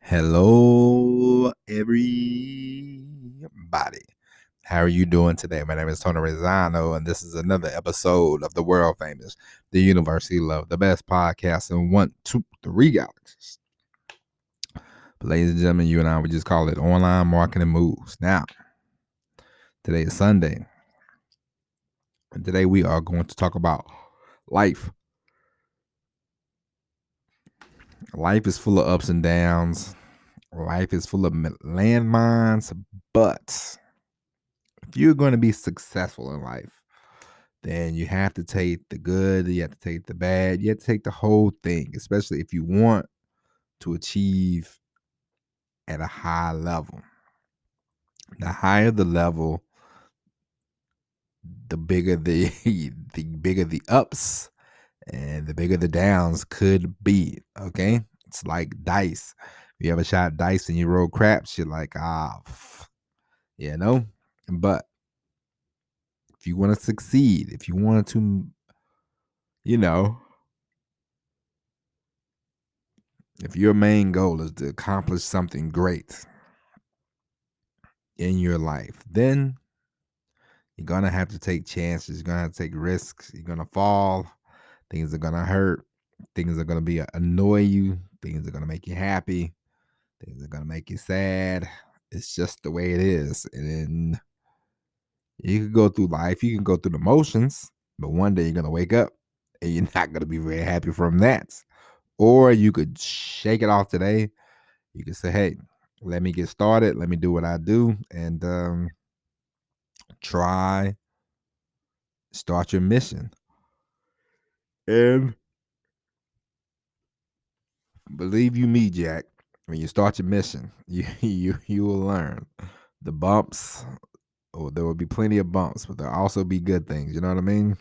Hello, everybody. How are you doing today? My name is Tony Rizzano, and this is another episode of the world famous, the University Love, the best podcast in 1, 2, 3 galaxies. But ladies and gentlemen, you and I, we just call it online marketing moves. Now, today is Sunday, and today we are going to talk about life. Life is full of ups and downs. Life is full of landmines, but if you're going to be successful in life, then you have to take the good, you have to take the bad, you have to take the whole thing, especially if you want to achieve at a high level. The higher the level, the bigger the the bigger the ups and the bigger the downs could be. Okay, it's like dice. If you ever shot dice and you roll craps, you're like, you know. But if you want to succeed, if you want to, you know, if your main goal is to accomplish something great in your life, then you're going to have to take chances. You're going to have to take risks. You're going to fall. Things are going to hurt. Things are going to be annoy you. Things are going to make you happy. Things are going to make you sad. It's just the way it is. And you can go through life. You can go through the motions, but one day you're going to wake up and you're not going to be very happy from that. Or you could shake it off today. You could say, hey, let me get started. Let me do what I do and start your mission. And believe you me, Jack, when you start your mission, you will learn the bumps. Or there will be plenty of bumps, but there'll also be good things. You know what I mean?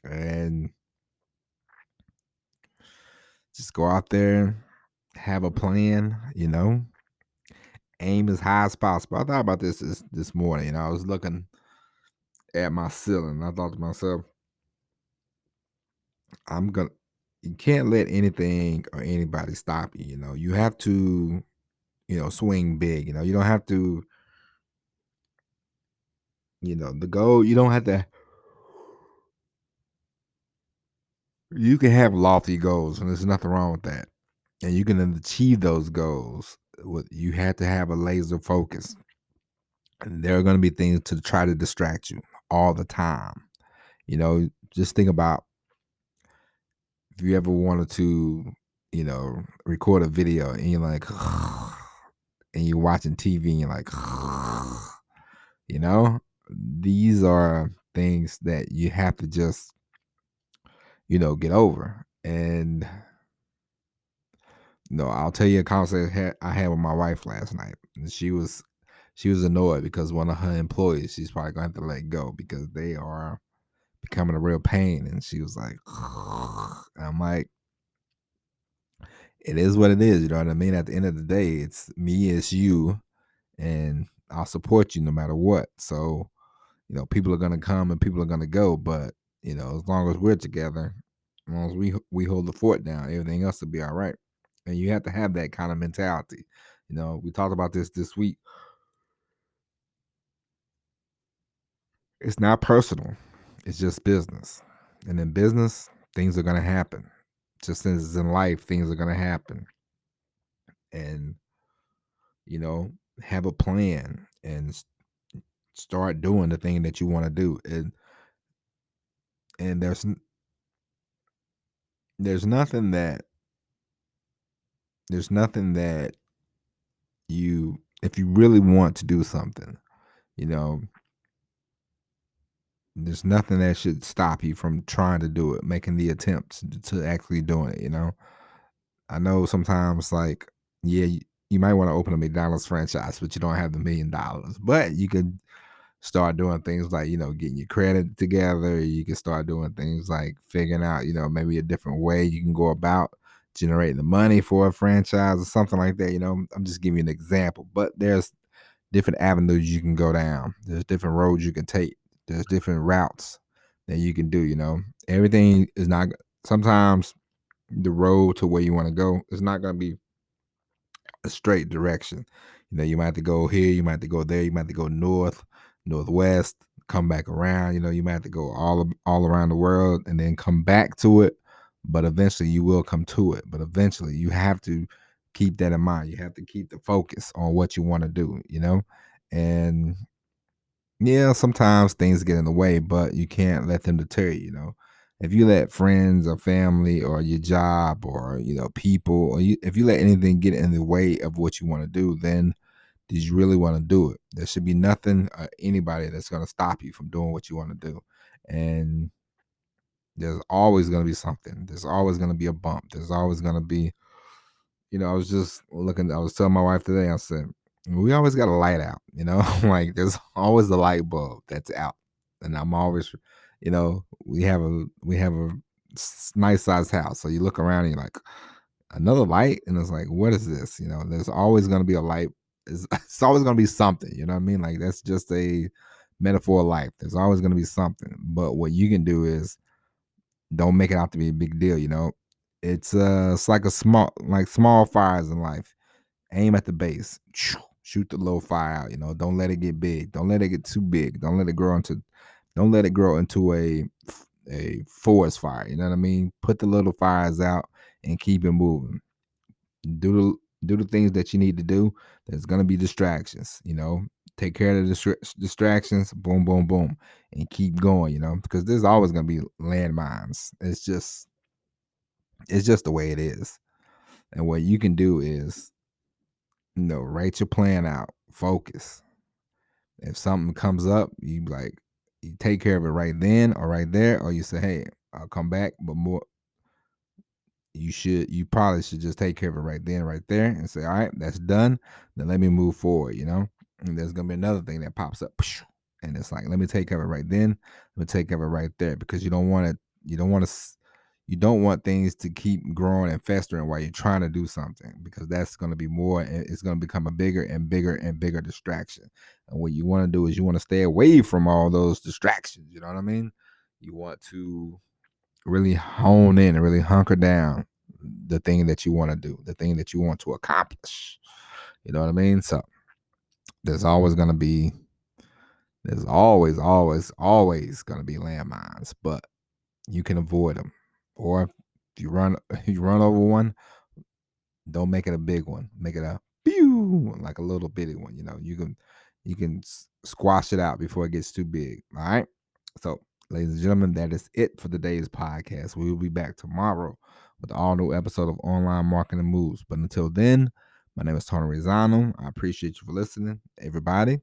And just go out there, have a plan. Aim as high as possible. I thought about this morning. I was looking at my ceiling. I thought to myself, you can't let anything or anybody stop you. You have to, swing big. You don't have to, the goal, you don't have to, you can have lofty goals and there's nothing wrong with that. And you can achieve those goals. You have to have a laser focus. And there are going to be things to try to distract you all the time. Just think about if you ever wanted to, record a video and you're like, and you're watching TV and you're like, these are things that you have to just, get over. And, I'll tell you a conversation I had with my wife last night. And she was annoyed because one of her employees, she's probably going to have to let go because they are becoming a real pain. And she was like, I'm like, it is what it is. You know what I mean? At the end of the day, it's me, it's you, and I'll support you no matter what. So, people are going to come and people are going to go. But, as long as we're together, as long as we hold the fort down, everything else will be all right. And you have to have that kind of mentality. We talked about this week. It's not personal. It's just business. And in business, things are going to happen. Just as in life, things are going to happen. And, have a plan and start doing the thing that you want to do. And there's nothing that if you really want to do something, there's nothing that should stop you from trying to do it, making the attempts to actually doing it. I know sometimes, like, yeah, you might want to open a McDonald's franchise, but you don't have the $1 million. But you could start doing things like, getting your credit together. You can start doing things like figuring out, maybe a different way you can go about generating the money for a franchise or something like that. I'm just giving you an example, but there's different avenues you can go down. There's different roads you can take. There's different routes that you can do. Everything is not, sometimes the road to where you want to go is not going to be a straight direction. You might have to go here, you might have to go there, you might have to go north, northwest, come back around. You might have to go all around the world and then come back to it. But eventually you will come to it. But eventually you have to keep that in mind. You have to keep the focus on what you want to do. And yeah, sometimes things get in the way, but you can't let them deter you. If you let friends or family or your job or people, or if you let anything get in the way of what you want to do, then did you really want to do it? There should be nothing or anybody that's going to stop you from doing what you want to do. And there's always going to be something. There's always going to be a bump. There's always going to be, I was just looking, I was telling my wife today, I said, we always got a light out. Like there's always a light bulb that's out. And I'm always, we have a nice sized house. So you look around and you're like, another light? And it's like, what is this? There's always going to be a light. It's always going to be something. You know what I mean? Like that's just a metaphor of life. There's always going to be something. But what you can do is don't make it out to be a big deal. It's like small fires in life. Aim at the base. Shoot the little fire out. Don't let it get big. Don't let it get too big. Don't let it grow into a forest fire. You know what I mean? Put the little fires out and keep it moving. Do the things that you need to do. There's gonna be distractions. Take care of the distractions. Boom, boom, boom, and keep going. Because there's always gonna be landmines. It's just the way it is. And what you can do is, write your plan out. Focus. If something comes up, you take care of it right then or right there, or you say, "Hey, I'll come back," but more you probably should just take care of it right then, right there, and say, all right, that's done. Then let me move forward. And there's gonna be another thing that pops up, and it's like, let me take care of it right then. Let me take care of it right there, because you don't want to. You don't want things to keep growing and festering while you're trying to do something, because that's going to be more. It's going to become a bigger and bigger and bigger distraction. And what you want to do is you want to stay away from all those distractions. You know what I mean? You want to really hone in and really hunker down the thing that you want to do, the thing that you want to accomplish. You know what I mean? So there's always going to be, there's always going to be landmines, but you can avoid them. Or if you run over one, don't make it a big one. Make it a pew, like a little bitty one. You can squash it out before it gets too big. All right. So, ladies and gentlemen, that is it for today's podcast. We will be back tomorrow with an all new episode of Online Marketing Moves. But until then, my name is Tony Rizano. I appreciate you for listening. Everybody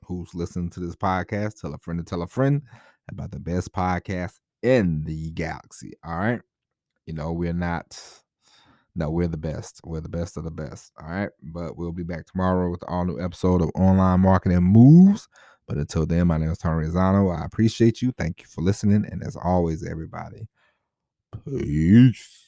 who's listening to this podcast, tell a friend about the best podcast in the galaxy. All right. We're not. No, we're the best. We're the best of the best. All right. But we'll be back tomorrow with an all new episode of Online Marketing Moves. But until then, my name is Tony Rizano. I appreciate you. Thank you for listening. And as always, everybody, peace.